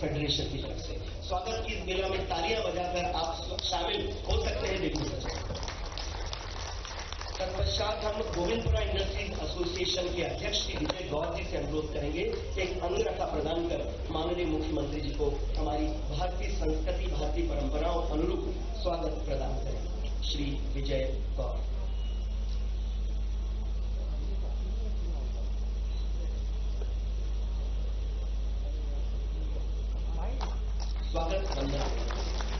Federation की तरफ से। स्वागत की इस मेला में तालियां बजाकर आप शामिल हो सकते हैं। देखिए तत्पश्चात हम गोविंदपुरा इंडस्ट्रीज एसोसिएशन के अध्यक्ष श्री विजय गौर जी से अनुरोध करेंगे एक अंगरखा प्रदान कर माननीय मुख्यमंत्री जी को हमारी भारतीय संस्कृति, भारतीय परंपराओं अनुरूप स्वागत प्रदान करें। श्री विजय गौर। स्वागत वंदन।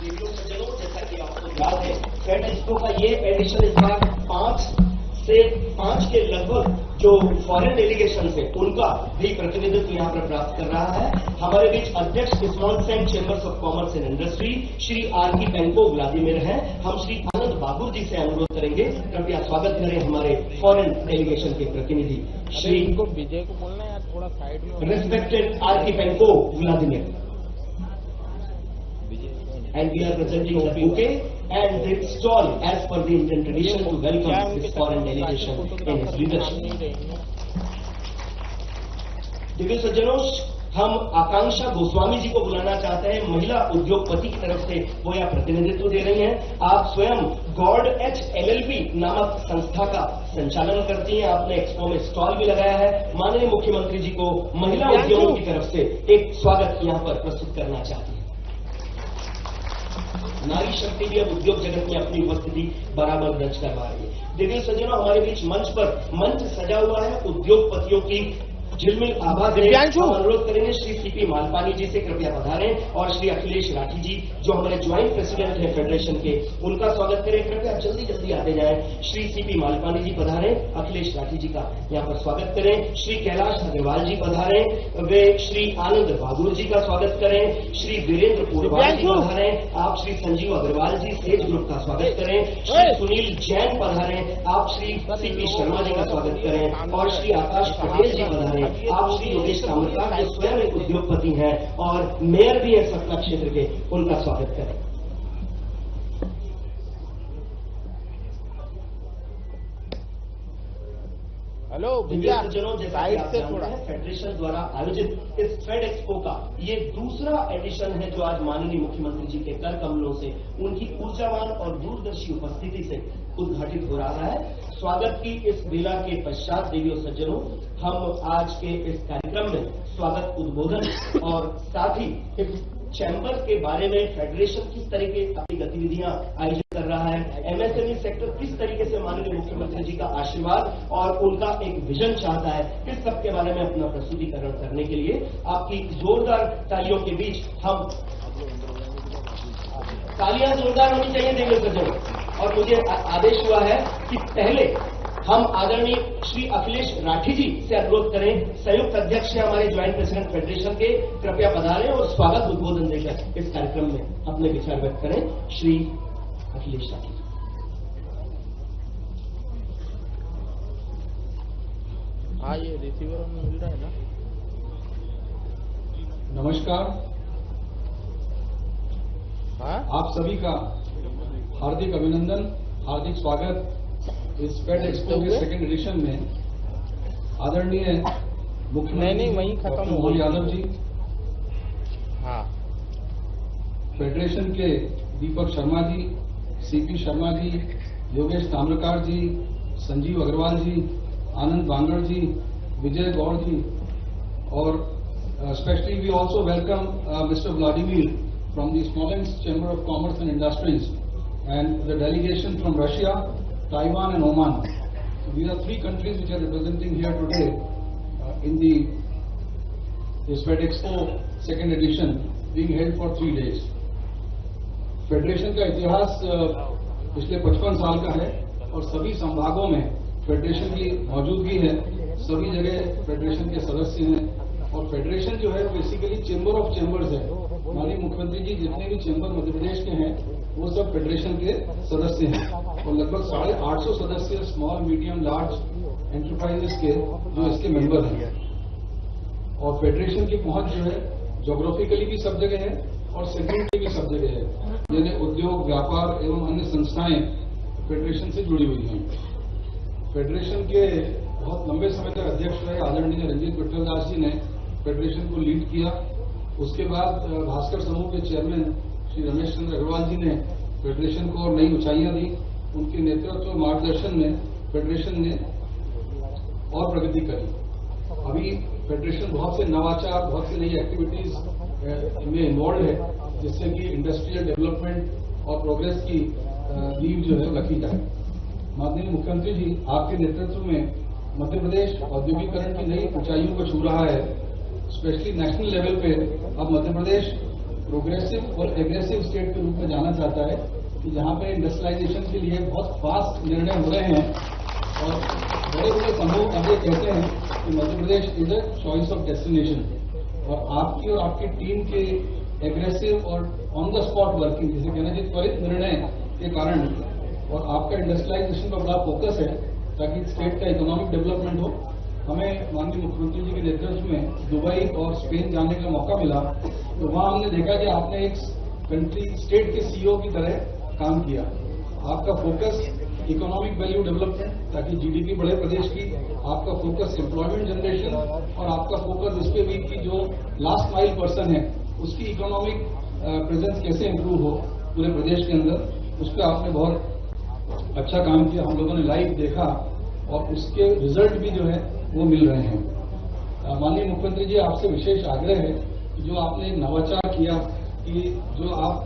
वीडियो सज्जनों, जैसा कि आपको याद है, फेड एक्सपो का ये एडिशन इस बार 5 के लगभग जो फॉरेन डेलीगेशन है उनका भी प्रतिनिधित्व यहाँ पर प्राप्त कर रहा है। हमारे बीच अध्यक्ष Smolensk chambers of commerce and industry Shri R K. Penko Vladimir हैं। हम श्री आनंद बागुर जी से अनुरोध करेंगे, कृपया स्वागत करें हमारे फॉरेन डेलीगेशन के प्रतिनिधि श्री विजय को बोलना है थोड़ा साइड में। Respected R K. Penko Vladimir, and we are presenting the bouquet and the stall as per the Indian tradition to welcome this foreign delegation in his leadership. Divya सज्जनों, हम आकांक्षा गोस्वामी जी को बुलाना चाहते हैं। महिला उद्योगपति की तरफ से वो यह प्रतिनिधित्व दे रही हैं। आप स्वयं गॉड एच LLP नामक संस्था का संचालन करती हैं। आपने एक्सपो में स्टॉल भी लगाया है। माननीय मुख्यमंत्री जी को महिला उद्योगों की तरफ से एक स्वागत यहाँ पर प्रस्तुत करना चाहती है। नारी शक्ति भी अब उद्योग जगत में अपनी उपस्थिति बराबर दर्ज करवा रही है। दिव्य सज्जनों, हमारे बीच मंच सजा हुआ है उद्योगपतियों की झिलमिल आभा देने। हम अनुरोध करेंगे श्री सीपी मालपानी जी से कृपया पधारें और श्री अखिलेश राठी जी जो हमारे ज्वाइंट प्रेसिडेंट हैं फेडरेशन के, उनका स्वागत करें। कृपया जल्दी आते जाएं। श्री सीपी मालपानी जी पधारें, अखिलेश राठी जी का यहाँ पर स्वागत करें। श्री कैलाश अग्रवाल जी पधारें, वे श्री आनंद बागुर जी का स्वागत करें। श्री वीरेंद्र पुरवाल जी पधारें, आप श्री संजीव अग्रवाल जी सेज ग्रुप का स्वागत करें। श्री सुनील जैन पधारें, आप श्री सीपी शर्मा जी का स्वागत करें। और श्री आकाश पटेल जी पधारें, आप श्री योगेश कामरकर जो स्वयं एक उद्योगपति हैं और मेयर भी है सतना क्षेत्र के, उनका स्वागत करें। हेलो सज्जनों, जैसा कि आप जानते हैं, फेडरेशन द्वारा आयोजित इस फेड एक्सपो का ये दूसरा एडिशन है जो आज माननीय मुख्यमंत्री जी के कर कमलों से उनकी ऊर्जावान और दूरदर्शी उपस्थिति से उद्घाटित हो रहा है। स्वागत की इस मेला के पश्चात देवियों सज्जनों, हम आज के इस कार्यक्रम में स्वागत उद्बोधन और साथ ही चैंबर के बारे में फेडरेशन किस तरीके अपनी गतिविधियां आयोजित कर रहा है, MSME सेक्टर किस तरीके से माननीय मुख्यमंत्री जी का आशीर्वाद और उनका एक विजन चाहता है, इस सब के बारे में अपना प्रस्तुतिकरण करने के लिए आपकी जोरदार तालियों के बीच हम तालियां जोरदार होनी चाहिए देवियों सज्जनों। और मुझे आदेश हुआ है कि पहले हम आदरणीय श्री अखिलेश राठी जी से अनुरोध करें, संयुक्त अध्यक्ष हैं हमारे ज्वाइंट प्रेसिडेंट फेडरेशन के, कृपया पधारें और स्वागत उद्बोधन देकर इस कार्यक्रम में अपने विचार व्यक्त करें। श्री अखिलेश राठी जी। हाँ, ये रिसीवर में मिल रहा है ना। नमस्कार। हाँ? आप सभी का हार्दिक अभिनंदन, हार्दिक स्वागत इस फेड एक्सपो के सेकेंड एडिशन में। आदरणीय मुख्यमंत्री डॉक्टर मोहन यादव जी, हाँ, फेडरेशन के दीपक शर्मा जी, सीपी शर्मा जी, योगेश ताम्रकार जी, संजीव अग्रवाल जी, आनंद बांगड़ जी, विजय गौड़ जी, और specially we also welcome mister Vladimir from the Smolensk Chamber of Commerce and Industries and the delegation from Russia, Taiwan and Oman. So these are three countries which are representing here today in the FED Expo second edition being held for 3 days. Federation का इतिहास पिछले 55 साल का है और सभी संभागों में फेडरेशन की मौजूदगी है। सभी जगह फेडरेशन के सदस्य हैं और फेडरेशन जो है बेसिकली चेंबर ऑफ चेंबर्स है। माननीय मुख्यमंत्री जी जितने भी चेंबर मध्य प्रदेश के हैं वो सब फेडरेशन के सदस्य हैं और लगभग 850 सदस्य स्मॉल मीडियम लार्ज एंटरप्राइजेस के जो इसके मेंबर हैं। और फेडरेशन की पहुंच जो है ज्योग्राफिकली भी सब जगह है और सेगमेंटली भी सब जगह है, यानी उद्योग, व्यापार एवं अन्य संस्थाएं फेडरेशन से जुड़ी हुई हैं। फेडरेशन के बहुत लंबे समय तक अध्यक्ष रहे आदरणीय रंजीत विट्ठल दास जी ने फेडरेशन को लीड किया उसके बाद भास्कर समूह के चेयरमैन श्री रमेश चंद्र अग्रवाल जी ने फेडरेशन को और नई ऊंचाइयां दी। उनके नेतृत्व और मार्गदर्शन में फेडरेशन ने और प्रगति करी। अभी फेडरेशन बहुत से नवाचार, बहुत सी नई एक्टिविटीज में इन्वॉल्व है, जिससे कि इंडस्ट्रियल डेवलपमेंट और प्रोग्रेस की नींव जो है रखी जाए। माननीय मुख्यमंत्री जी, आपके नेतृत्व में मध्य प्रदेश औद्योगिकरण की नई ऊंचाइयों को छू रहा है। स्पेशली नेशनल लेवल पे अब मध्य प्रदेश प्रोग्रेसिव और एग्रेसिव स्टेट के रूप में जाना चाहता है, कि जहां पे इंडस्ट्रियलाइजेशन के लिए बहुत फास्ट निर्णय हो रहे हैं और बड़े बड़े समूह अब ये कहते हैं कि Madhya Pradesh is a choice of destination. और आपकी और आपकी टीम के एग्रेसिव और ऑन द स्पॉट वर्किंग, जिसे कहना चाहिए त्वरित निर्णय के कारण, और आपका इंडस्ट्रियलाइजेशन पर बड़ा फोकस है ताकि स्टेट का इकोनॉमिक डेवलपमेंट हो। हमें माननीय मुख्यमंत्री जी के नेतृत्व में दुबई और स्पेन जाने का मौका मिला, तो वहां हमने देखा कि आपने एक कंट्री स्टेट के सीईओ की तरह काम किया। आपका फोकस इकोनॉमिक वैल्यू डेवलपमेंट, ताकि जीडीपी बढ़े प्रदेश की, आपका फोकस एम्प्लॉयमेंट जनरेशन, और आपका फोकस इस पे भी कि जो लास्ट माइल पर्सन है उसकी इकोनॉमिक प्रेजेंस कैसे इंप्रूव हो पूरे प्रदेश के अंदर, उस पर आपने बहुत अच्छा काम किया। हम लोगों ने लाइव देखा और उसके रिजल्ट भी जो है वो मिल रहे हैं। माननीय मुख्यमंत्री जी, आपसे विशेष आग्रह है कि जो आपने एक नवाचार किया कि जो आप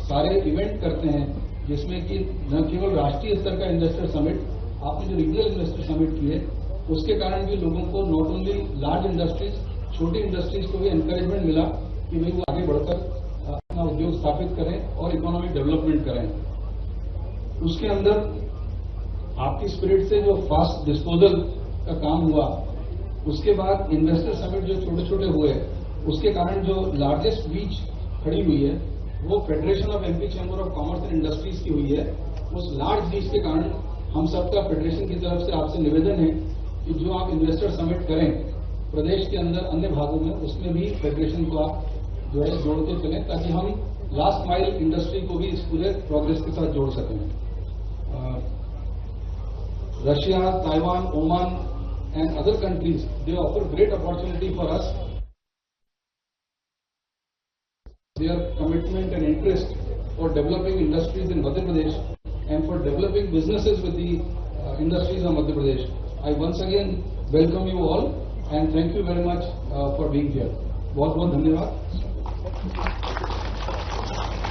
सारे इवेंट करते हैं, जिसमें कि न केवल राष्ट्रीय स्तर का इन्वेस्टर समिट, आपने जो रीजनल इन्वेस्टर समिट किए, उसके कारण भी लोगों को नॉट ओनली लार्ज इंडस्ट्रीज, छोटी इंडस्ट्रीज को भी एनकरेजमेंट मिला कि भाई वो आगे बढ़कर अपना उद्योग स्थापित करें और इकोनॉमिक डेवलपमेंट करें। उसके अंदर आपकी स्पिरिट से जो फास्ट डिस्पोजल का काम हुआ, उसके बाद इन्वेस्टर समिट जो छोटे छोटे हुए, उसके कारण जो लार्जेस्ट बीच खड़ी हुई है वो federation of MP chamber of commerce and industries की हुई है। उस लार्ज बीच के कारण हम सबका फेडरेशन की तरफ से आपसे निवेदन है कि जो आप इन्वेस्टर समिट करें प्रदेश के अंदर अन्य भागों में, उसमें भी फेडरेशन को आप जो है जोड़ते चलें, ताकि हम लास्ट माइल इंडस्ट्री को भी इस पूरे प्रोग्रेस के साथ जोड़ सकें। Russia, Taiwan, Oman and other countries, they offer great opportunity for us. Their commitment and interest for developing industries in Madhya Pradesh and for developing businesses with the industries of Madhya Pradesh. I once again welcome you all and thank you very much for being here. बहुत बहुत धन्यवाद।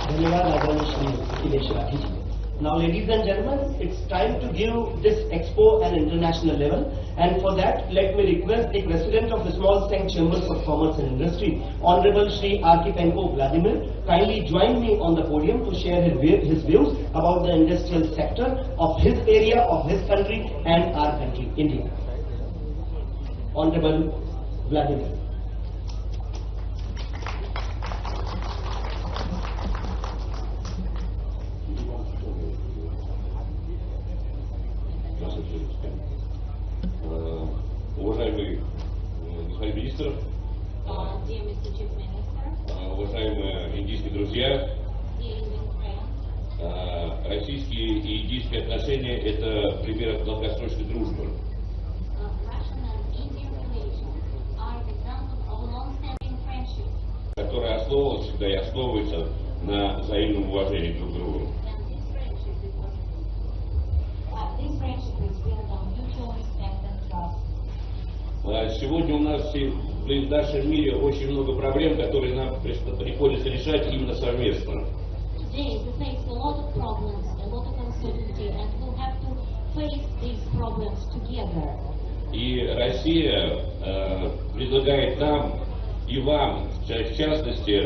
धन्यवाद आदरणीय श्री अखिलेश राठी जी। Now, ladies and gentlemen, it's time to give this expo an international level, and for that, let me request the President of the Small Stank Chambers of Commerce and Industry, Honorable Shri Archipenko Vladimir, kindly join me on the podium to share his views about the industrial sector of his area, of his country, and our country, India. Honorable Vladimir. Уважаемый господин министр, Dear Mr. Chief Minister, уважаемые индийские друзья, dear Indian friends, российские и индийские отношения – это пример долгосрочной дружбы. Russian and Indian relations are examples of long-standing friendship, Которая основывалась всегда и основывается на взаимном уважении друг к другу. and this friendship is built on mutual respect and trust. Сегодня у нас в нашем мире очень много проблем, которые нам приходится решать именно совместно. Today we face a lot of problems, a lot of uncertainty, and we'll have to face these problems together. И Россия предлагает нам и вам, в частности,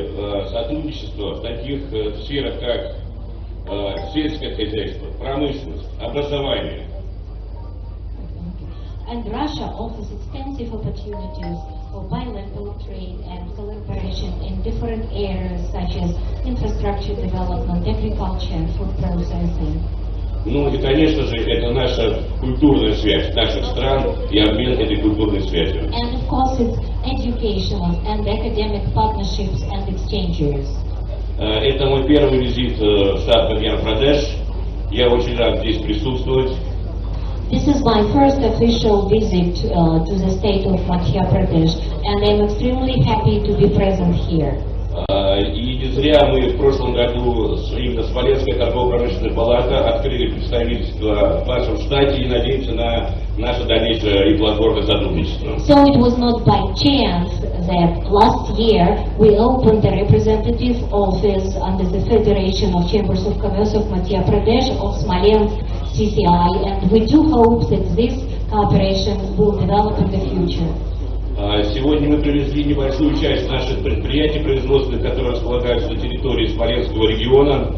сотрудничество в таких сферах, как сельское хозяйство, промышленность, образование. And Russia offers extensive opportunities for bilateral trade and collaboration in different areas such as infrastructure development, agriculture, and food processing. Ну и, конечно же, это наша культурная связь наших стран и обмен этой культурной связью. And of course it's educational and academic partnerships and exchanges. Это мой первый визит в штат Мадхья-Прадеш. Я очень рад здесь присутствовать. This is my first official visit to the state of Madhya Pradesh, and I'm extremely happy to be present here. И не зря мы в прошлом году именно Смоленская торгово-промышленная палата открыли представительство в вашем штате и надеемся на наше дальнейшее и плодотворное сотрудничество. So it was not by chance that last year we opened the representative office under the Federation of Chambers of Commerce of Madhya Pradesh of Smolensk CCI, and we do hope that this cooperation will develop in the future. Сегодня мы привезли небольшую часть наших предприятий производственных, которые располагаются на территории Смоленского региона.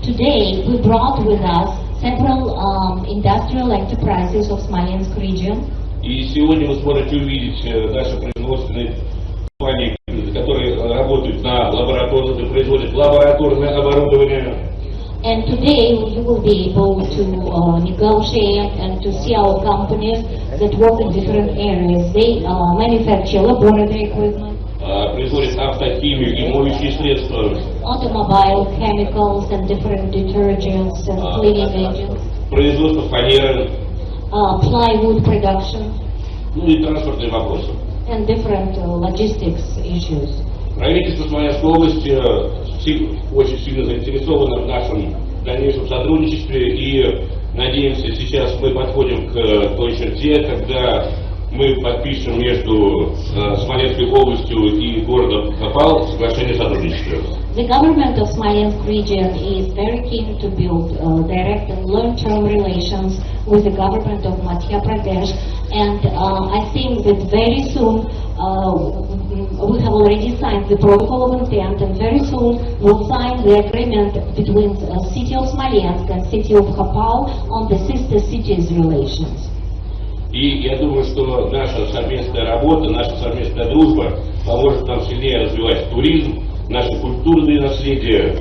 Today we brought with us several industrial enterprises of Smolensk region. И сегодня вы сможете увидеть наши производственные компании, которые работают на лабораторных, производят лабораторное оборудование. And today you will be able to negotiate and to see our companies that work in different areas. They manufacture laboratory equipment, Производят автохимию и моющие средства, automobile chemicals and different detergents and cleaning agents, производство фанеры, plywood production, ну и транспортные вопросы. and different logistics issues. Правительство Смоленской области очень сильно заинтересовано в нашем дальнейшем сотрудничестве, и надеемся, сейчас мы подходим к той черте, когда мы подпишем между Смоленской областью и городом Хапал соглашение о сотрудничестве. The government of Smolensk region is very keen to build direct and long-term relations with the government of Madhya Pradesh, and I think that very soon we have already signed the protocol of intent, and very soon we'll sign the agreement between the city of Smolensk and city of Khapal on the sister cities relations. И я думаю, что наша совместная работа, наша совместная дружба поможет нам сильнее развивать туризм, наше культурное наследие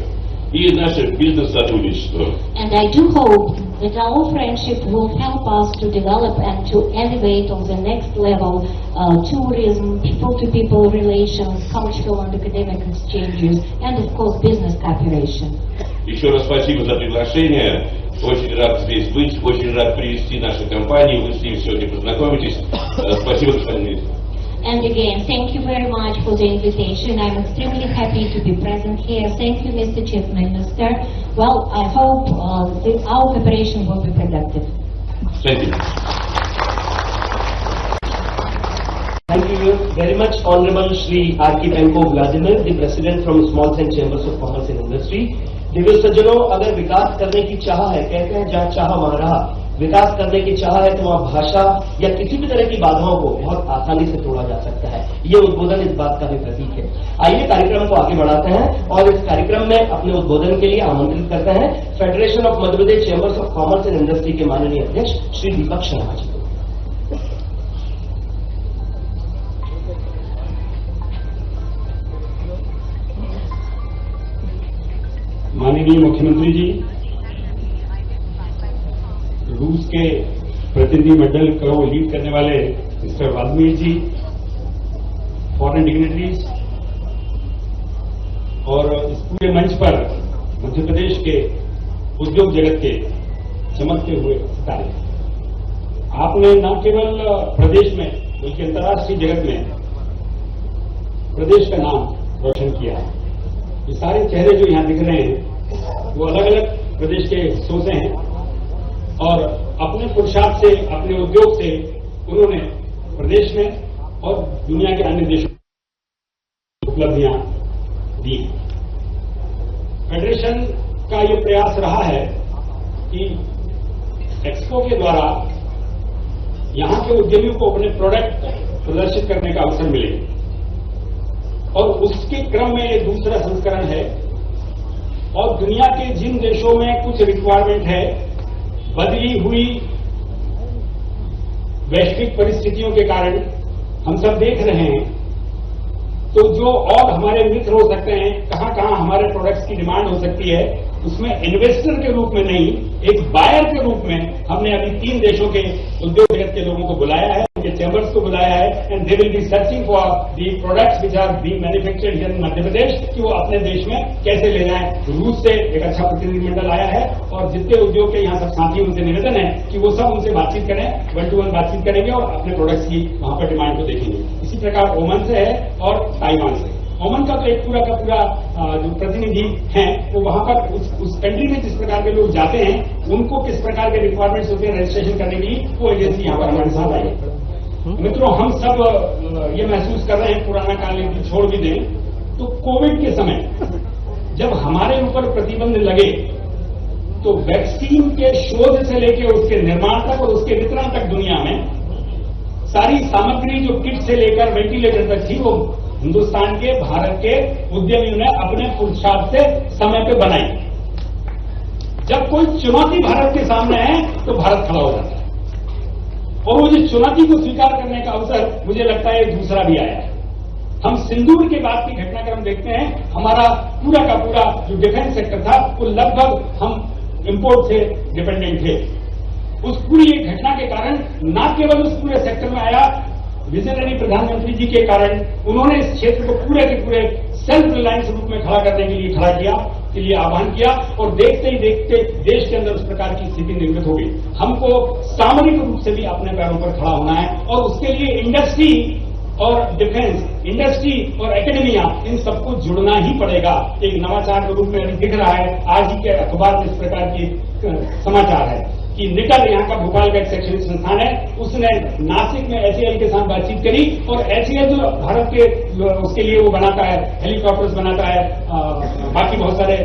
и наше бизнес-сотрудничество. And I do hope that our friendship will help us to develop and to elevate on the next level tourism, people-to-people relations, cultural and academic exchanges, and of course business cooperation. Еще раз спасибо за приглашение. Очень рад здесь быть, очень рад привести наши компании. Вы с ними сегодня познакомитесь. Спасибо, господин министр. And again, thank you very much for the invitation. I'm extremely happy to be present here. Thank you, Mr. Chief Minister. Well, I hope our cooperation will be productive. Thank you. Thank you very much, Honorable Shri Archipenko Vladimir, the President from Small and Chambers of Commerce and Industry. Divya सज्जनों, अगर विकास करने की चाह है, कहते हैं जहाँ चाह वहाँ रहा, विकास करने की चाह है तो वहाँ भाषा या किसी भी तरह की बाधाओं को बहुत आसानी से तोड़ा जा सकता है। ये उद्बोधन इस बात का भी प्रतीक है। आइए कार्यक्रम को आगे बढ़ाते हैं और इस कार्यक्रम में अपने उद्बोधन के लिए आमंत्रित करते हैं federation of Madhya Pradesh chambers of commerce and industry के माननीय अध्यक्ष श्री दीपक शर्मा जी को। माननीय मुख्यमंत्री जी, रूस के प्रतिनिधिमंडल को लीड करने वाले मिस्टर व्लादिमीर जी, फॉरेन डिग्नेटरीज और इस पूरे मंच पर मध्य प्रदेश के उद्योग जगत के चमकते हुए सितारे, आपने न केवल प्रदेश में बल्कि अंतर्राष्ट्रीय जगत में प्रदेश का नाम रोशन किया है। ये सारे चेहरे जो यहाँ दिख रहे हैं वो अलग अलग प्रदेश के हिस्सों से हैं और अपने पुरुषार्थ से, अपने उद्योग से उन्होंने प्रदेश में और दुनिया के अन्य देशों में उपलब्धियां दी। फेडरेशन का ये प्रयास रहा है कि एक्सपो के द्वारा यहां के उद्यमियों को अपने प्रोडक्ट प्रदर्शित करने का अवसर मिले और उसके क्रम में एक दूसरा संस्करण है और दुनिया के जिन देशों में कुछ रिक्वायरमेंट है, बदली हुई वैश्विक परिस्थितियों के कारण हम सब देख रहे हैं, तो जो और हमारे मित्र हो सकते हैं, कहां हमारे प्रोडक्ट्स की डिमांड हो सकती है, उसमें इन्वेस्टर के रूप में नहीं, एक बायर के रूप में हमने अभी 3 देशों के उद्योग जगत के लोगों को बुलाया है, उनके चैंबर्स को बुलाया है, and they will be searching for the products which are being manufactured here in Madhya Pradesh, कि वो अपने देश में कैसे ले जाएं। रूस से एक अच्छा प्रतिनिधिमंडल आया है और जितने उद्योग के यहाँ सब साथी, उनसे निवेदन है कि वो सब उनसे बातचीत करें, 1-to-1 बातचीत करेंगे और अपने प्रोडक्ट्स की वहां पर डिमांड को देखेंगे। इसी प्रकार ओमान से है और ताइवान से। ओमन का तो एक पूरा का पूरा जो प्रतिनिधि हैं वो वहां पर उस कंट्री में जिस प्रकार के लोग जाते हैं उनको किस प्रकार के रिक्वायरमेंट्स होते हैं रजिस्ट्रेशन करने के लिए, वो एजेंसी यहाँ पर हमारे साथ आई है। मित्रों, हम सब ये महसूस कर रहे हैं, पुराना काल यदि छोड़ भी दें तो कोविड के समय जब हमारे ऊपर प्रतिबंध लगे तो वैक्सीन के शोध से लेकर उसके निर्माण तक और उसके वितरण तक दुनिया में सारी सामग्री जो किट से लेकर वेंटिलेटर तक थी वो हिंदुस्तान के, भारत के उद्यमियों ने अपने पुरुषार्थ से समय पे बनाई। जब कोई चुनौती भारत के सामने है तो भारत खड़ा हो जाता है और वो जो चुनौती को स्वीकार करने का अवसर मुझे लगता है दूसरा भी आया है। हम सिंदूर के बाद की घटनाक्रम देखते हैं, हमारा पूरा का पूरा जो डिफेंस सेक्टर था वो लगभग हम इंपोर्ट से डिपेंडेंट थे। उस पूरी एक घटना के कारण न केवल उस पूरे सेक्टर में आया, विजनरी प्रधानमंत्री जी के कारण उन्होंने इस क्षेत्र को पूरे के पूरे सेल्फ रिलायंस रूप में खड़ा करने के लिए खड़ा किया, के लिए आह्वान किया और देखते ही देखते देश के अंदर उस प्रकार की स्थिति निर्मित हो गई। हमको सामरिक रूप से भी अपने पैरों पर खड़ा होना है और उसके लिए इंडस्ट्री और डिफेंस, इंडस्ट्री और एकेडमिया, इन सबको जुड़ना ही पड़ेगा। एक नवाचार के रूप में अभी दिख रहा है, आज ही के अखबार में इस प्रकार की समाचार है कि निकल यहाँ का भोपाल का एक शैक्षणिक संस्थान है, उसने नासिक में HAL के साथ बातचीत करी और HAL जो भारत के उसके लिए वो बनाता है, हेलीकॉप्टर्स बनाता है, बाकी बहुत सारे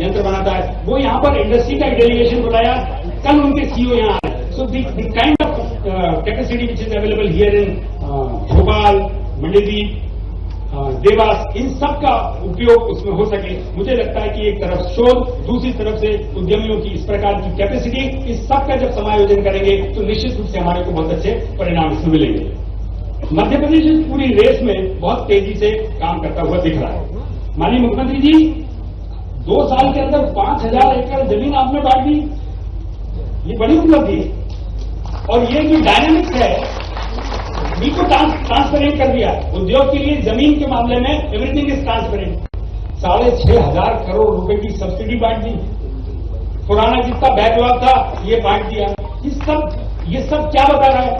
यंत्र बनाता है, वो यहाँ पर इंडस्ट्री का डेलीगेशन बुलाया। कल उनके CEO यहाँ आए। So the kind of capacity which is available here in Bhopal, Mandideep, Dewas, इन सब का उपयोग उसमें हो सके। मुझे लगता है कि एक तरफ शोध, दूसरी तरफ से उद्यमियों की इस प्रकार की कैपेसिटी, इस सब का जब समायोजन करेंगे तो निश्चित रूप से हमारे को बहुत अच्छे परिणाम इसमें मिलेंगे। मध्य प्रदेश इस पूरी रेस में बहुत तेजी से काम करता हुआ दिख रहा है। माननीय मुख्यमंत्री जी, 2 साल के अंदर 5000 एकड़ जमीन आपने बांट दी, ये बड़ी उपलब्धि है। और ये जो डायनामिक्स है बिल्कुल ट्रांसपेरेंट कर दिया। उद्योग के लिए जमीन के मामले में एवरीथिंग इज ट्रांसपेरेंट। 6,500 करोड़ रुपए की सब्सिडी बांट दी, पुराना जितना बैकलॉग था ये बांट दिया। ये सब क्या बता रहा है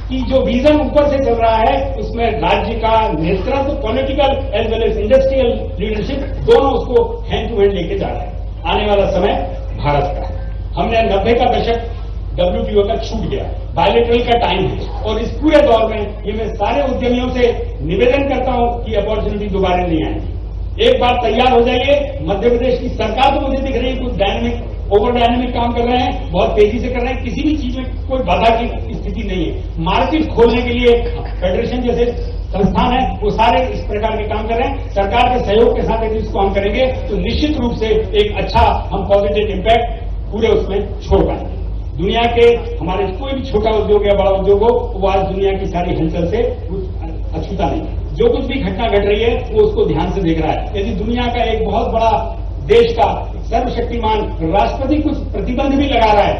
कि जो विजन ऊपर से चल रहा है उसमें राज्य का नेतृत्व, political as well as industrial leadership, दोनों उसको हैंड टू हैंड लेके जा रहा है। आने वाला समय भारत का है। हमने 90 का दशक WTO का छूट गया, बायलेटरल का टाइम है और इस पूरे दौर में ये मैं सारे उद्यमियों से निवेदन करता हूं कि अपॉर्चुनिटी दोबारा नहीं आएगी। एक बार तैयार हो जाइए। मध्य प्रदेश की सरकार तो मुझे दिख रही है कुछ डायनेमिक, ओवर डायनेमिक काम कर रहे हैं, बहुत तेजी से कर रहे हैं, किसी भी चीज में कोई बाधा की स्थिति नहीं है। मार्केट खोलने के लिए फेडरेशन जैसे संस्थान है वो सारे इस प्रकार के काम कर रहे हैं। सरकार के सहयोग के साथ यदि इसको हम करेंगे तो निश्चित रूप से एक अच्छा हम पॉजिटिव इम्पैक्ट पूरे उसमें छोड़ पाएंगे। दुनिया के हमारे कोई भी छोटा उद्योग या बड़ा उद्योग हो वो आज दुनिया की सारी हलचल से अछूता नहीं है। जो कुछ भी घटना घट रही है वो उसको ध्यान से देख रहा है। यदि दुनिया का एक बहुत बड़ा देश का सर्वशक्तिमान राष्ट्रपति कुछ प्रतिबंध भी लगा रहा है,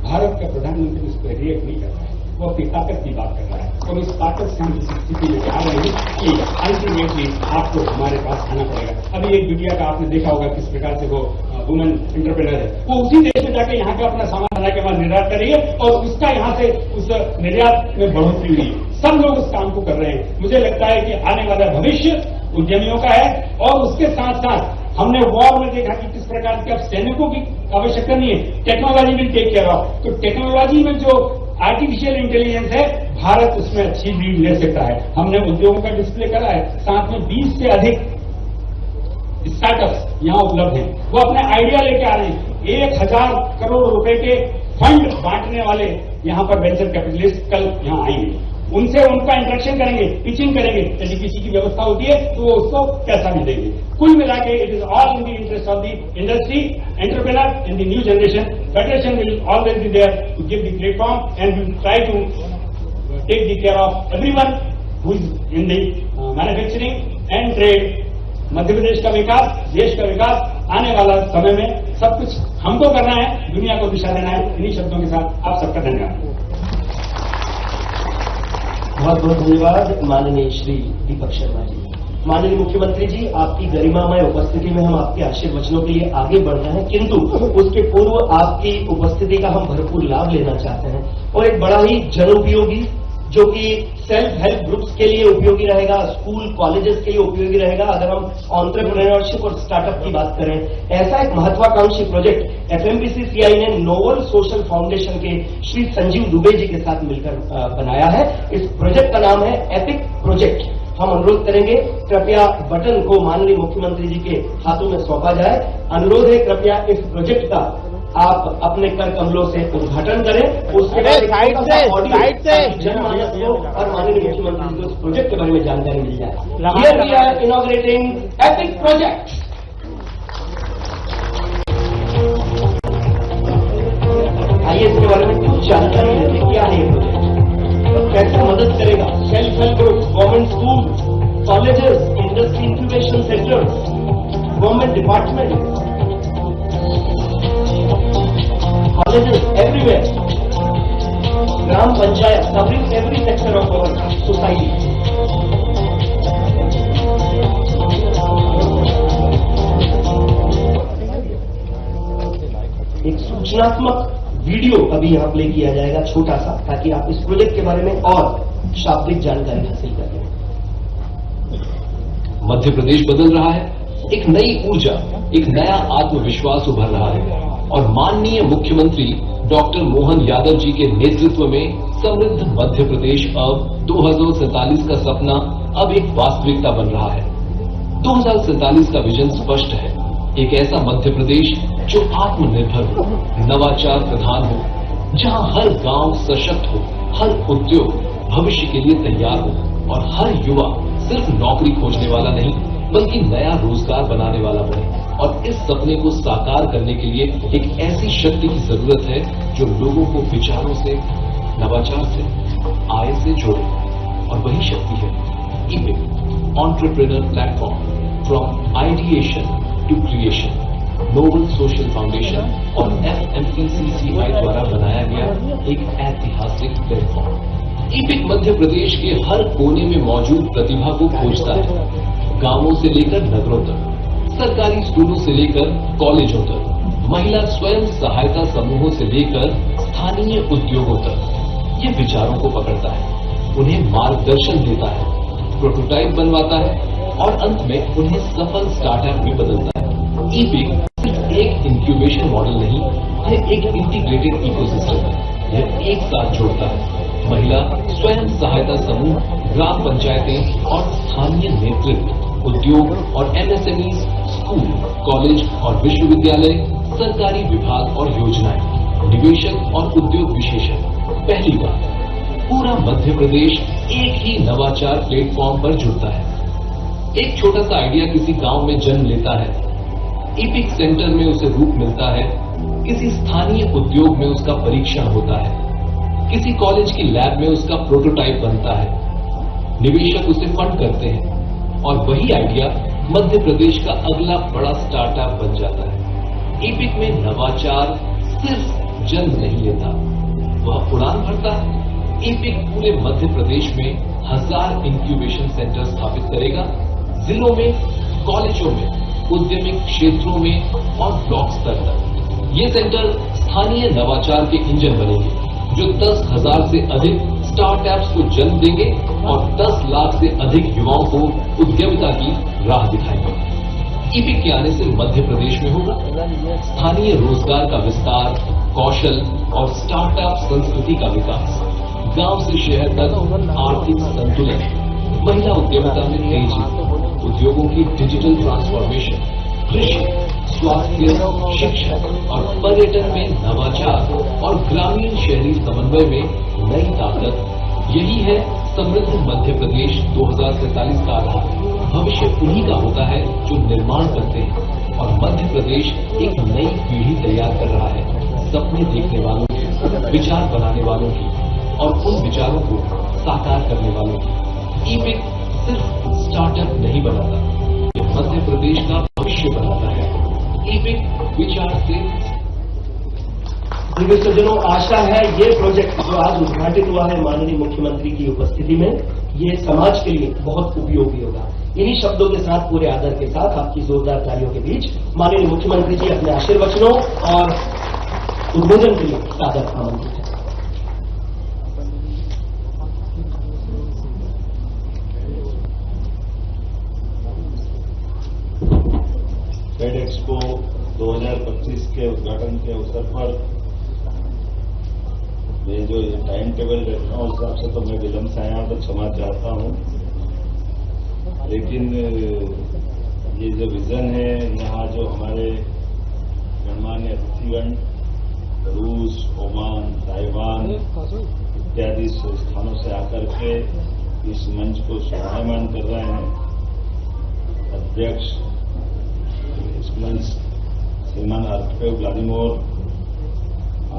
भारत का प्रधानमंत्री उस पर रिएक्ट नहीं कर रहा है, वो अपनी ताकत की बात कर रहा है और उस ताकत से हम इस स्थिति में आ रहे हैं कि अल्टीमेटली आपको हमारे पास आना पड़ेगा। अभी एक मीडिया का आपने देखा होगा किस प्रकार से वो वुमेन एंटरप्रेन्योर है, वो उसी देश में जाके यहाँ का अपना सामान बना के बाद निर्यात कर रही है और उसका यहाँ से उस निर्यात में बढ़ोतरी हुई। सब लोग उस काम को कर रहे हैं। मुझे लगता है कि आने वाला भविष्य उद्यमियों का है और उसके साथ साथ हमने वॉर में देखा कि किस प्रकार के अब सैनिकों की आवश्यकता नहीं है, technology will take care of. तो टेक्नोलॉजी में जो आर्टिफिशियल इंटेलिजेंस है, भारत उसमें अच्छी लीड ले सकता है। हमने उद्योगों का डिस्प्ले करा है, साथ में 20 से अधिक स्टार्टअप्स यहाँ उपलब्ध हैं। वो अपने आइडिया लेके आ रहे हैं। 1000 करोड़ रुपए के फंड बांटने वाले यहाँ पर वेंचर कैपिटलिस्ट कल यहाँ आएंगे। उनसे उनका इंटरेक्शन करेंगे, पिचिंग करेंगे, यदि किसी की व्यवस्था होती है तो वो उसको पैसा भी देंगे। कुल मिला के it is all in the interest of the industry, entrepreneur in the new generation. Federation will always be there to give the platform and will try to take the care of everyone who is in the manufacturing and trade. Madhya Pradesh का विकास, देश का विकास आने वाला समय में सब कुछ हमको करना है, दुनिया को दिशा देना है। इन्हीं शब्दों के साथ आप सबका धन्यवाद। बहुत बहुत धन्यवाद माननीय श्री दीपक शर्मा जी। माननीय मुख्यमंत्री जी, आपकी गरिमामय उपस्थिति में हम आपके आशीर्वचनों के लिए आगे बढ़ रहे हैं, किंतु उसके पूर्व आपकी उपस्थिति का हम भरपूर लाभ लेना चाहते हैं और एक बड़ा ही जनोपयोगी, जो कि सेल्फ हेल्प ग्रुप्स के लिए उपयोगी रहेगा, स्कूल कॉलेजेस के लिए उपयोगी रहेगा। अगर हम एंटरप्रेन्योरशिप और स्टार्टअप की बात करें, ऐसा एक महत्वाकांक्षी प्रोजेक्ट एफएमपीसीसीआई ने नोवल सोशल फाउंडेशन के श्री संजीव दुबे जी के साथ मिलकर बनाया है। इस प्रोजेक्ट का नाम है एपिक प्रोजेक्ट। हम अनुरोध करेंगे कृपया बटन को माननीय मुख्यमंत्री जी के हाथों में सौंपा जाए। अनुरोध है कृपया इस प्रोजेक्ट का आप अपने कर कमलों से उद्घाटन करें। उसके बाद साइड से जनमानस को और माननीय मुख्यमंत्री जी को इस प्रोजेक्ट के बारे में जानकारी मिल जाए। Here we are inaugurating EPIC project. आइए इसके बारे में कुछ जानकारी लेते हैं। क्या है ये प्रोजेक्ट, कैसे मदद करेगा self help group, government school, colleges, industry incubation centres, government department, colleges everywhere, gram panchayat, covering every sector of our society. एक सूचनात्मक वीडियो अभी यहां प्ले किया जाएगा छोटा सा, ताकि आप इस प्रोजेक्ट के बारे में और शाब्दिक जानकारी हासिल कर लें। मध्य प्रदेश बदल रहा है, एक नई ऊर्जा, एक नया आत्मविश्वास उभर रहा है और माननीय मुख्यमंत्री डॉक्टर मोहन यादव जी के नेतृत्व में समृद्ध मध्य प्रदेश अब 2047 का सपना अब एक वास्तविकता बन रहा है। 2047 का विजन स्पष्ट है, एक ऐसा मध्य प्रदेश जो आत्मनिर्भर हो, नवाचार प्रधान हो, जहां हर गांव सशक्त हो, हर उद्योग भविष्य के लिए तैयार हो और हर युवा सिर्फ नौकरी खोजने वाला नहीं बल्कि नया रोजगार बनाने वाला बने। और इस सपने को साकार करने के लिए एक ऐसी शक्ति की जरूरत है जो लोगों को विचारों से, नवाचार से, आय से जोड़े, और वही शक्ति है EPIC, entrepreneur platform from ideation to creation. Noble social foundation और एफएमपीसीसीआई द्वारा बनाया गया एक ऐतिहासिक प्लेटफॉर्म। ईपिक मध्य प्रदेश के हर कोने में मौजूद प्रतिभा को खोजता है, गांवों से लेकर नगरों तक, सरकारी स्कूलों से लेकर कॉलेजों तक, महिला स्वयं सहायता समूहों से लेकर स्थानीय उद्योगों तक। ये विचारों को पकड़ता है, उन्हें मार्गदर्शन देता है, प्रोटोटाइप बनवाता है और अंत में उन्हें सफल स्टार्टअप में बदलता है। ईपिक सिर्फ एक इंक्यूबेशन मॉडल नहीं, यह एक इंटीग्रेटेड इकोसिस्टम है। यह एक साथ जोड़ता है महिला स्वयं सहायता समूह, ग्राम पंचायतें और स्थानीय नेतृत्व, उद्योग और एमएसएमई, स्कूल, कॉलेज और विश्वविद्यालय, सरकारी विभाग और योजनाएं, निवेशक और उद्योग विशेषज्ञ। पहली बार पूरा मध्य प्रदेश एक ही नवाचार प्लेटफॉर्म पर जुड़ता है। एक छोटा सा आइडिया किसी गांव में जन्म लेता है, ईपिक सेंटर में उसे रूप मिलता है, किसी स्थानीय उद्योग में उसका परीक्षण होता है, किसी कॉलेज की लैब में उसका प्रोटोटाइप बनता है, निवेशक उसे फंड करते हैं और वही आइडिया मध्य प्रदेश का अगला बड़ा स्टार्टअप बन जाता है। ईपिक में नवाचार सिर्फ जन्म नहीं लेता, वह उड़ान भरता है। ईपिक पूरे मध्य प्रदेश में 1000 इंक्यूबेशन सेंटर स्थापित करेगा, जिलों में, कॉलेजों में, उद्यमिक क्षेत्रों में और ब्लॉक स्तर तक। ये सेंटर स्थानीय नवाचार के इंजन बनेंगे जो 10,000 से अधिक स्टार्टअप्स को जन्म देंगे और 10 लाख से अधिक युवाओं को उद्यमिता की राह दिखाएंगे। ईपिक के आने से मध्य प्रदेश में होगा स्थानीय रोजगार का विस्तार, कौशल और स्टार्टअप संस्कृति का विकास, गांव से शहर तक आर्थिक संतुलन, महिला उद्यमिता में तेजी, उद्योगों की डिजिटल ट्रांसफॉर्मेशन, कृषि, स्वास्थ्य, शिक्षा और पर्यटन में नवाचार और ग्रामीण शहरी समन्वय में नई ताकत। यही है समृद्ध मध्य प्रदेश 2047 का आधार। भविष्य उन्हीं का होता है जो निर्माण करते हैं और मध्य प्रदेश एक नई पीढ़ी तैयार कर रहा है, सपने देखने वालों की, विचार बनाने वालों की और उन विचारों को साकार करने वालों की। ईपिक सिर्फ स्टार्टअप नहीं बनाता, ये मध्य प्रदेश का भविष्य बनाता है। ईपिक विचार से। दिव्य सज्जनों, आशा है ये प्रोजेक्ट जो आज उद्घाटित हुआ है माननीय मुख्यमंत्री की उपस्थिति में, ये समाज के लिए बहुत उपयोगी होगा। इन्हीं शब्दों के साथ, पूरे आदर के साथ, आपकी जोरदार तालियों के बीच माननीय मुख्यमंत्री जी अपने आशीर्वचनों और उद्बोधन के लिए सादर आमंत्रित है। एक्सपो 2025 के उद्घाटन के अवसर पर मैं जो ये टाइम टेबल देखता हूँ उस हिसाब से तो मैं विलम्ब से आया तो क्षमा चाहता हूँ, लेकिन ये जो विजन है यहाँ जो हमारे गणमान्य अतिथिगण रूस, ओमान, ताइवान इत्यादि स्थानों से आकर के इस मंच को शोभायमान कर रहे हैं। अध्यक्ष इस मंच श्रीमान आर्कपेव व्लादिमीर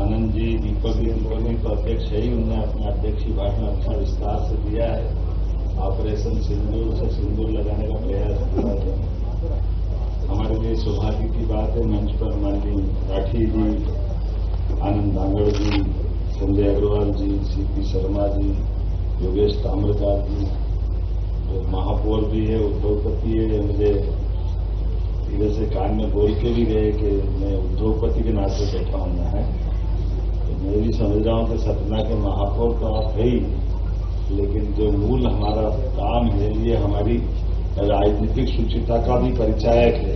आनंद जी, दीपक जी तो अध्यक्ष है ही, उन्होंने अपना अध्यक्षीय भाषण अच्छा विस्तार से दिया है। ऑपरेशन सिंदूर से सिंदूर लगाने का प्रयास किया है। हमारे लिए सौभाग्य की बात है मंच पर माननीय राठी जी, आनंद बांगड़ जी, संजय अग्रवाल जी, सीपी शर्मा जी, योगेश ताम्रकार जी, जो महापौर भी है, उद्योगपति है, मुझे इधर से कान में बोल के भी गए कि मैं उद्योगपति के नाते बैठा हूँ है। तो मैं भी समझ रहा हूँ कि सतना के महापौर तो आप है ही, लेकिन जो मूल हमारा काम है ये हमारी राजनीतिक शुचिता का भी परिचायक है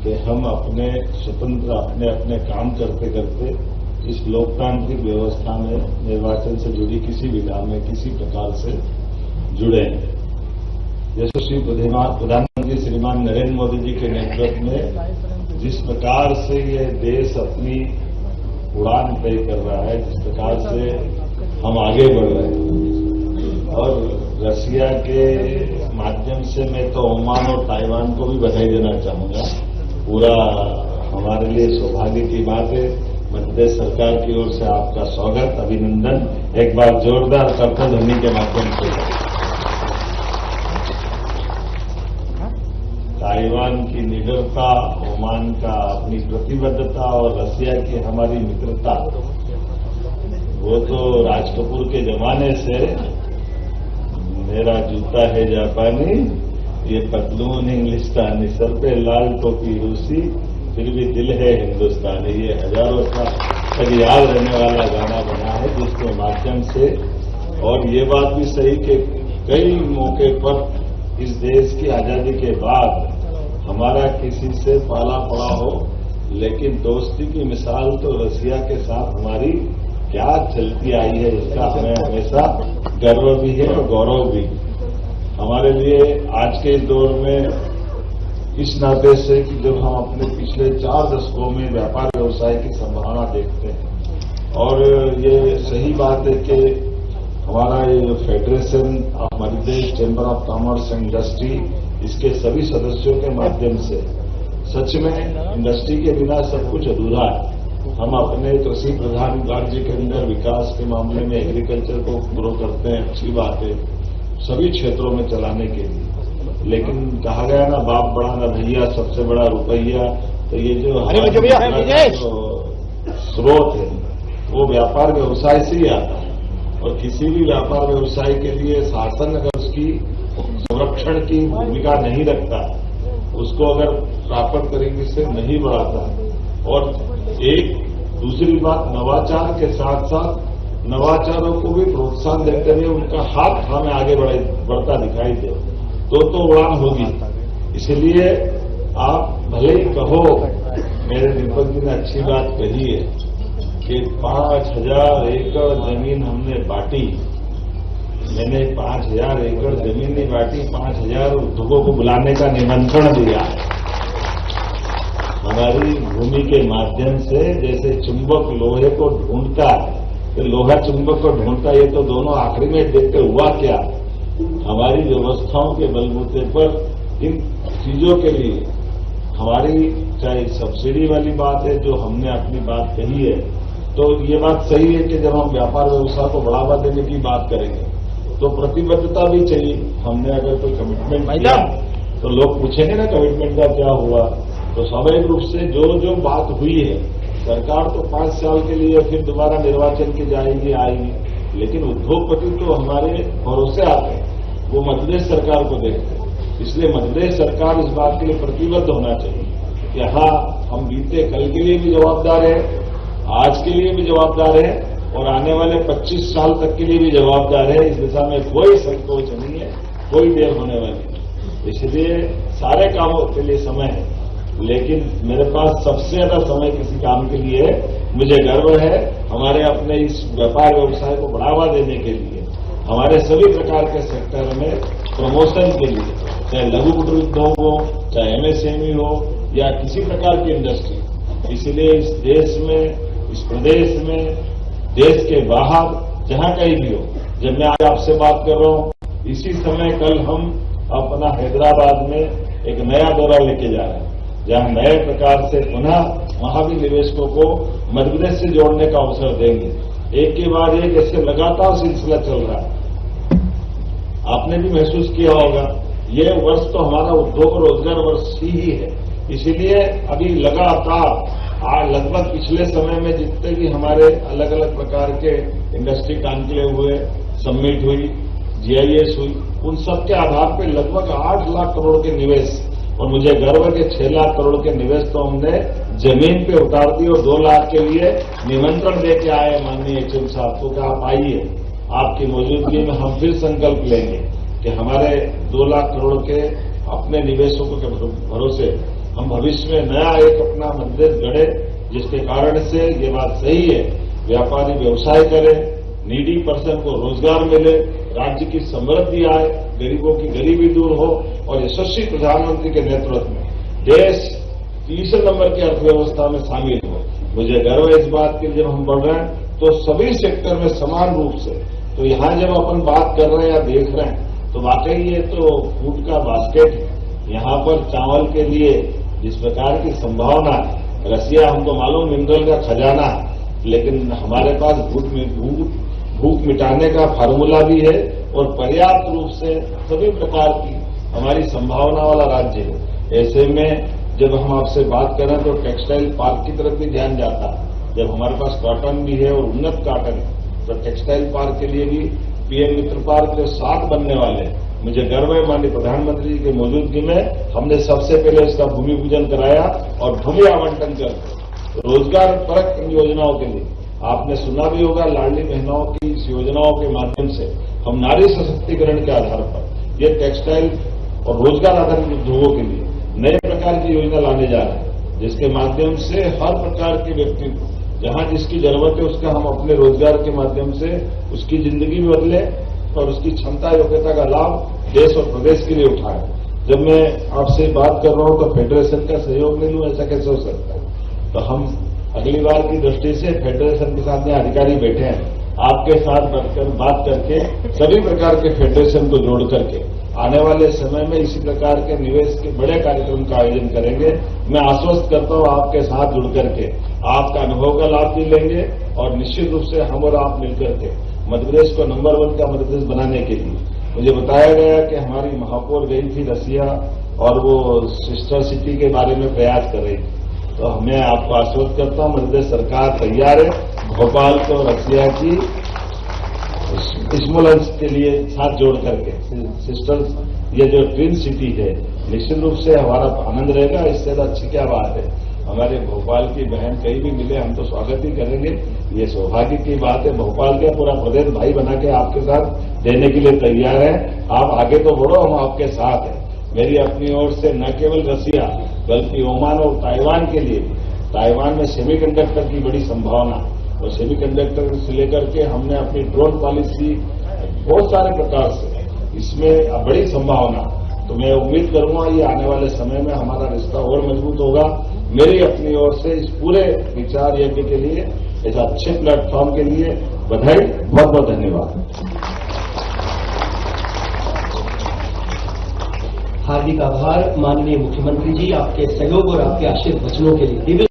कि हम अपने स्वतंत्र अपने अपने काम करते करते इस लोकतांत्रिक व्यवस्था में निर्वाचन से जुड़ी किसी विधा में किसी प्रकार से जुड़े। जैसे श्री प्रधानमंत्री श्रीमान नरेंद्र मोदी जी के नेतृत्व में जिस प्रकार से ये देश अपनी उड़ान तय कर रहा है, जिस प्रकार से हम आगे बढ़ रहे हैं, और रसिया के माध्यम से मैं तो ओमान और ताइवान को भी बधाई देना चाहूंगा। पूरा हमारे लिए सौभाग्य की बात है। मध्य प्रदेश सरकार की ओर से आपका स्वागत, अभिनंदन एक बार जोरदार कर्तव्य के माध्यम से। ताइवान की निडरता, ओमान का अपनी प्रतिबद्धता और रसिया की हमारी मित्रता, वो तो राज कपूर के जमाने से मेरा जूता है जापानी, ये पतलून इंग्लिस्तानी, सर पे लाल टोपी रूसी, फिर भी दिल है हिंदुस्तानी, ये हजारों का तक याद रहने वाला गाना बना है, जिसके माध्यम से। और ये बात भी सही कि कई मौके पर इस देश की आजादी के बाद हमारा किसी से पाला पड़ा हो, लेकिन दोस्ती की मिसाल तो रसिया के साथ हमारी क्या चलती आई है, इसका हमें हमेशा गर्व भी है और गौरव भी। हमारे लिए आज के दौर में इस नाते से कि जब हम अपने पिछले 4 दशकों में व्यापार व्यवसाय की संभावना देखते हैं, और ये सही बात है कि हमारा ये federation of Madhya Pradesh chamber of commerce and industry, इसके सभी सदस्यों के माध्यम से सच में इंडस्ट्री के बिना सब कुछ अधूरा है। हम अपने कृषि प्रधान राज्य के अंदर विकास के मामले में एग्रीकल्चर को ग्रो करते हैं, अच्छी बात है, सभी क्षेत्रों में चलाने के लिए। लेकिन कहा गया ना, बाप बड़ा ना भैया, सबसे बड़ा रुपया। तो ये जो स्रोत है वो व्यापार व्यवसाय से ही आता है, और किसी भी व्यापार व्यवसाय के लिए शासन अगर उसकी संरक्षण की भूमिका नहीं रखता, उसको अगर प्राप्त तरीके से नहीं बढ़ाता, और एक दूसरी बात, नवाचार के साथ साथ नवाचारों को भी प्रोत्साहन देते हुए उनका हाथ हमें आगे बढ़ता दिखाई दे, तो उड़ान होगी। इसलिए आप भले ही कहो, मेरे दीपक जी ने अच्छी बात कही है कि 5000 एकड़ जमीन हमने बांटी। मैंने 5000 एकड़ जमीन नहीं बांटी, 5000 उद्योगों को बुलाने का निमंत्रण दिया है। हमारी भूमि के माध्यम से जैसे चुंबक लोहे को ढूंढता है, तो लोहा चुंबक को ढूंढता, ये तो दोनों आखिरी में देखते हुआ क्या, हमारी व्यवस्थाओं के बलबूते पर इन चीजों के लिए हमारी चाहे सब्सिडी वाली बात है, जो हमने अपनी बात कही है, तो ये बात सही है कि जब हम व्यापार व्यवसाय को बढ़ावा देने की बात करेंगे तो प्रतिबद्धता भी चाहिए। हमने अगर कोई कमिटमेंट किया तो लोग पूछेंगे ना कमिटमेंट का क्या हुआ, तो स्वाभाविक रूप से जो बात हुई है, सरकार तो 5 साल के लिए फिर दोबारा निर्वाचन की जाएगी आएगी, लेकिन उद्योगपति तो हमारे भरोसे आते हैं, वो मध्य प्रदेश सरकार को देखते हैं। इसलिए मध्य प्रदेश सरकार इस बात के लिए प्रतिबद्ध होना चाहिए कि हाँ, हम बीते कल के लिए भी जवाबदार है, आज के लिए भी जवाबदार है, और आने वाले 25 साल तक के लिए भी जवाबदार है। इस दिशा में कोई संकोच नहीं है, कोई देर होने वाली नहीं। इसलिए सारे कामों के लिए समय है, लेकिन मेरे पास सबसे ज्यादा समय किसी काम के लिए है। मुझे गर्व है हमारे अपने इस व्यापार व्यवसाय को बढ़ावा देने के लिए, हमारे सभी प्रकार के सेक्टर में प्रमोशन के लिए, चाहे लघु कुटीर उद्योग हो, चाहे एमएसएमई हो या किसी प्रकार की इंडस्ट्री। इसलिए इस देश में, इस प्रदेश में, देश के बाहर जहां कहीं भी हो, जब मैं आज आपसे बात कर रहा हूं, इसी समय कल हम अपना हैदराबाद में एक नया दौरा लेके जा रहे हैं, जहां नए प्रकार से पुनः वहां भी निवेशकों को मध्य प्रदेश से जोड़ने का अवसर देंगे। एक के बाद एक ऐसे लगातार सिलसिला चल रहा है। आपने भी महसूस किया होगा, ये वर्ष तो हमारा उद्योग और रोजगार वर्ष ही है। इसीलिए अभी लगातार लगभग पिछले समय में जितने भी हमारे अलग अलग प्रकार के इंडस्ट्री कॉन्क्लेव हुए, समिट हुई, जीआईएस हुई, उन सब के आधार पर लगभग 8 लाख करोड़ के निवेश, और मुझे गर्व है कि 6 लाख करोड़ के निवेश तो हमने जमीन पे उतार दी और 2 लाख के लिए निमंत्रण देके आए माननीय एचएम साहब को कि आप आइए, आपकी मौजूदगी में हम फिर संकल्प लेंगे कि हमारे 2 लाख करोड़ के अपने निवेशकों के भरोसे हम भविष्य में नया एक अपना मंदिर गढ़े, जिसके कारण से ये बात सही है, व्यापारी व्यवसाय करे, नीडी पर्सन को रोजगार मिले, राज्य की समृद्धि आए, गरीबों की गरीबी दूर हो और यशस्वी प्रधानमंत्री के नेतृत्व में देश तीसरे नंबर की अर्थव्यवस्था में शामिल हो। मुझे गर्व है इस बात के, जब हम बढ़ रहे हैं तो सभी सेक्टर में समान रूप से। तो यहां जब अपन बात कर रहे हैं या देख रहे हैं तो वाकई ये तो फूड का बास्केट है। यहां पर चावल के लिए जिस प्रकार की संभावना है, रसिया हमको मालूम मिनरल का खजाना है, लेकिन हमारे पास भूख मिटाने का फार्मूला भी है और पर्याप्त रूप से सभी प्रकार की हमारी संभावना वाला राज्य है। ऐसे में जब हम आपसे बात करें तो टेक्सटाइल पार्क की तरफ भी ध्यान जाता है। जब हमारे पास कॉटन भी है और उन्नत कॉटन है, तो टेक्सटाइल पार्क के लिए भी पीएम मित्र पार्क जो 7 बनने वाले हैं, मुझे गर्व है माननीय प्रधानमंत्री जी की मौजूदगी में हमने सबसे पहले इसका भूमि पूजन कराया और भूमि आवंटन कर रोजगार परक इन योजनाओं के लिए। आपने सुना भी होगा, लाडली बहनों की इस योजनाओं के माध्यम से हम नारी सशक्तिकरण के आधार पर ये टेक्सटाइल और रोजगार आधारित उद्योगों के लिए नए प्रकार की योजना लाने जा रहे हैं, जिसके माध्यम से हर प्रकार के व्यक्ति को जहां जिसकी जरूरत है उसका हम अपने रोजगार के माध्यम से उसकी जिंदगी में बदले और उसकी क्षमता योग्यता का लाभ देश और प्रदेश के लिए उठाएं। जब मैं आपसे बात कर रहा हूं तो फेडरेशन का सहयोग नहीं लूं, ऐसा कैसे हो सकता है? तो हम अगली बार की दृष्टि से फेडरेशन के साथ में अधिकारी बैठे हैं, आपके साथ बैठकर बात करके सभी प्रकार के फेडरेशन को जोड़ करके आने वाले समय में इसी प्रकार के निवेश के बड़े कार्यक्रम का आयोजन करेंगे। मैं आश्वस्त करता हूं आपके साथ जुड़ करके आपका अनुभव का लाभ भी लेंगे और निश्चित रूप से हम और आप मिलकर के मध्य प्रदेश को नंबर 1 का मध्य प्रदेश बनाने के लिए मुझे बताया गया कि हमारी महापौर गई थी रसिया और वो सिस्टर सिटी के बारे में प्रयास कर रही थी। तो मैं आपको आश्वस्त करता हूं मध्य प्रदेश सरकार तैयार है भोपाल को रसिया की स्मॉलर्स के लिए साथ जोड़ करके सिस्टर्स, ये जो ट्विन सिटी है, निश्चित रूप से हमारा आनंद रहेगा। इससे तो अच्छी क्या बात है, हमारे भोपाल की बहन कहीं भी मिले हम तो स्वागत ही करेंगे। ये सौभाग्य की बात है, भोपाल का पूरा प्रदेश भाई बना के आपके साथ देने के लिए तैयार है। आप आगे तो बढ़ो, हम आपके साथ हैं। मेरी अपनी ओर से न केवल रसिया बल्कि ओमान और ताइवान के लिए, ताइवान में सेमीकंडक्टर की बड़ी संभावना और सेमीकंडक्टर से लेकर के हमने अपनी ड्रोन पॉलिसी बहुत सारे प्रकार से इसमें बड़ी संभावना। तो मैं उम्मीद करूंगा ये आने वाले समय में हमारा रिश्ता और मजबूत होगा। मेरी अपनी ओर से इस पूरे विचार यज्ञ के लिए, इस अच्छे प्लेटफॉर्म के लिए बधाई, बहुत बहुत धन्यवाद। हार्दिक आभार माननीय मुख्यमंत्री जी, आपके सहयोग और आपके आशीर्वचनों के लिए।